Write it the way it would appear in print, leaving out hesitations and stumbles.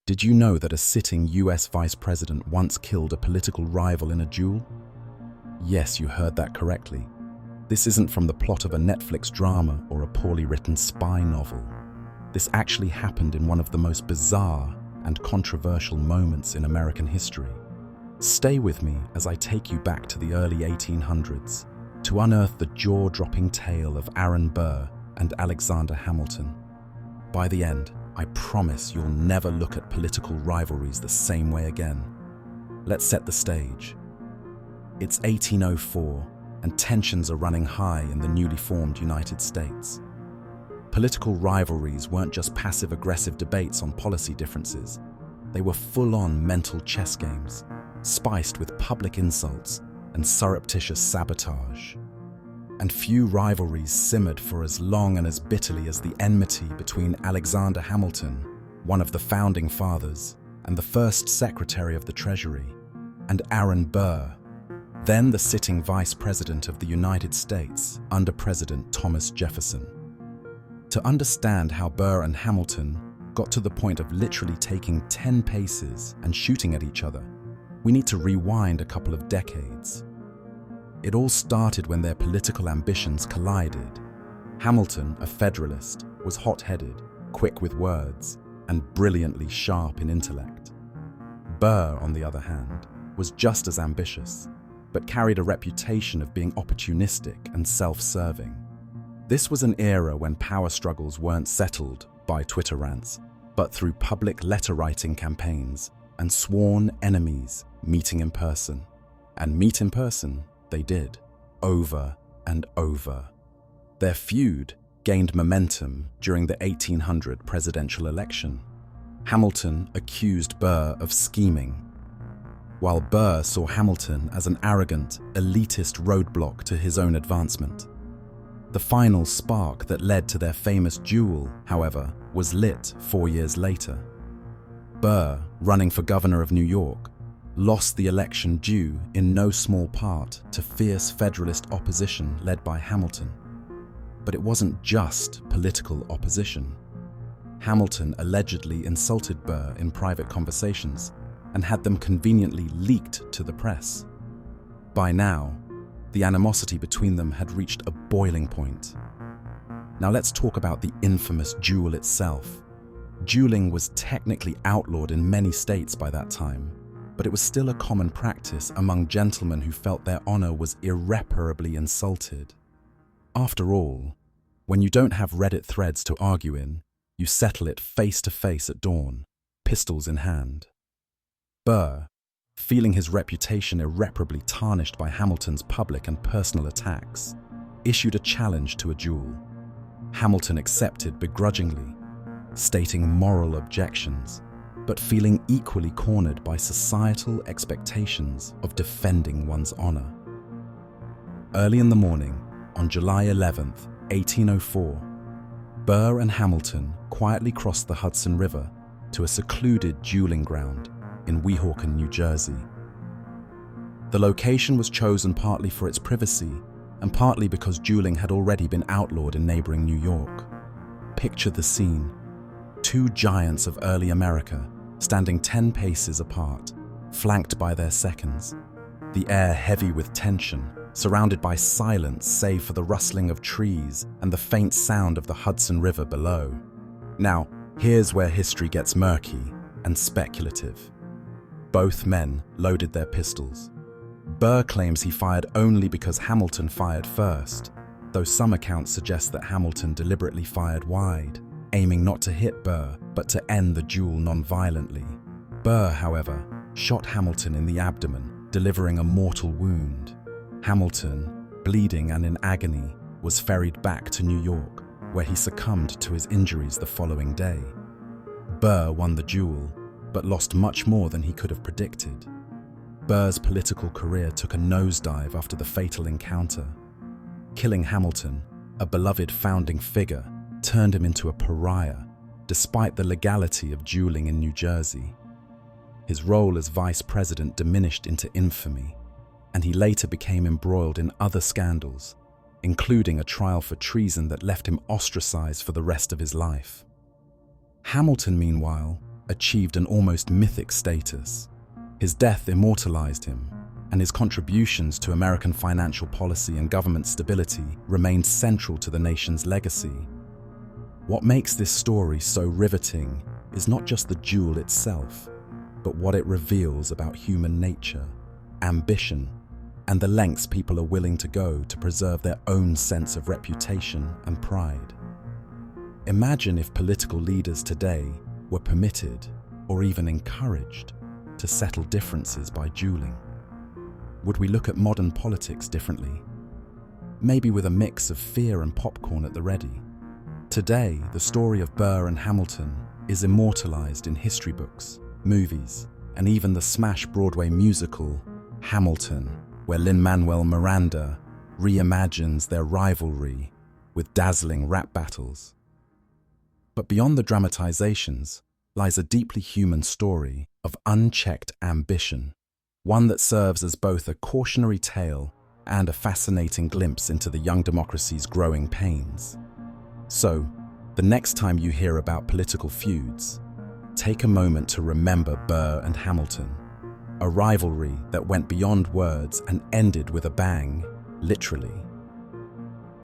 Did you know that a sitting US vice president once killed a political rival in a duel? Yes, you heard that correctly. This isn't from the plot of a Netflix drama or a poorly written spy novel. This actually happened in one of the most bizarre and controversial moments in American history. Stay with me as I take you back to the early 1800s to unearth the jaw-dropping tale of Aaron Burr and Alexander Hamilton. By the end, I promise you'll never look at political rivalries the same way again. Let's set the stage. It's 1804, and tensions are running high in the newly formed United States. Political rivalries weren't just passive-aggressive debates on policy differences. They were full-on mental chess games, spiced with public insults and surreptitious sabotage. And few rivalries simmered for as long and as bitterly as the enmity between Alexander Hamilton, one of the founding fathers and the first Secretary of the Treasury, and Aaron Burr, then the sitting Vice President of the United States under President Thomas Jefferson. To understand how Burr and Hamilton got to the point of literally taking 10 paces and shooting at each other, we need to rewind a couple of decades. It all started when their political ambitions collided. Hamilton, a Federalist, was hot-headed, quick with words, and brilliantly sharp in intellect. Burr, on the other hand, was just as ambitious, but carried a reputation of being opportunistic and self-serving. This was an era when power struggles weren't settled by Twitter rants, but through public letter-writing campaigns and sworn enemies meeting in person. And meet in person they did, over and over. Their feud gained momentum during the 1800 presidential election. Hamilton accused Burr of scheming, while Burr saw Hamilton as an arrogant, elitist roadblock to his own advancement. The final spark that led to their famous duel, however, was lit 4 years later. Burr, running for governor of New York, lost the election due in no small part to fierce Federalist opposition led by Hamilton. But it wasn't just political opposition. Hamilton allegedly insulted Burr in private conversations and had them conveniently leaked to the press. By now, the animosity between them had reached a boiling point. Now let's talk about the infamous duel itself. Dueling was technically outlawed in many states by that time, but it was still a common practice among gentlemen who felt their honor was irreparably insulted. After all, when you don't have Reddit threads to argue in, you settle it face to face at dawn, pistols in hand. Burr, feeling his reputation irreparably tarnished by Hamilton's public and personal attacks, issued a challenge to a duel. Hamilton accepted begrudgingly, stating moral objections, but feeling equally cornered by societal expectations of defending one's honor. Early in the morning, on July 11th, 1804, Burr and Hamilton quietly crossed the Hudson River to a secluded dueling ground in Weehawken, New Jersey. The location was chosen partly for its privacy and partly because dueling had already been outlawed in neighboring New York. Picture the scene. Two giants of early America standing 10 paces apart, flanked by their seconds, the air heavy with tension, surrounded by silence save for the rustling of trees and the faint sound of the Hudson River below. Now, here's where history gets murky and speculative. Both men loaded their pistols. Burr claims he fired only because Hamilton fired first, though some accounts suggest that Hamilton deliberately fired wide, aiming not to hit Burr, but to end the duel non-violently. Burr, however, shot Hamilton in the abdomen, delivering a mortal wound. Hamilton, bleeding and in agony, was ferried back to New York, where he succumbed to his injuries the following day. Burr won the duel, but lost much more than he could have predicted. Burr's political career took a nosedive after the fatal encounter. Killing Hamilton, a beloved founding figure, turned him into a pariah, despite the legality of dueling in New Jersey. His role as vice president diminished into infamy, and he later became embroiled in other scandals, including a trial for treason that left him ostracized for the rest of his life. Hamilton, meanwhile, achieved an almost mythic status. His death immortalized him, and his contributions to American financial policy and government stability remained central to the nation's legacy. What makes this story so riveting is not just the duel itself, but what it reveals about human nature, ambition, and the lengths people are willing to go to preserve their own sense of reputation and pride. Imagine if political leaders today were permitted, or even encouraged, to settle differences by dueling. Would we look at modern politics differently? Maybe with a mix of fear and popcorn at the ready. Today, the story of Burr and Hamilton is immortalized in history books, movies, and even the smash Broadway musical, Hamilton, where Lin-Manuel Miranda reimagines their rivalry with dazzling rap battles. But beyond the dramatizations lies a deeply human story of unchecked ambition, one that serves as both a cautionary tale and a fascinating glimpse into the young democracy's growing pains. So, the next time you hear about political feuds, take a moment to remember Burr and Hamilton, a rivalry that went beyond words and ended with a bang, literally.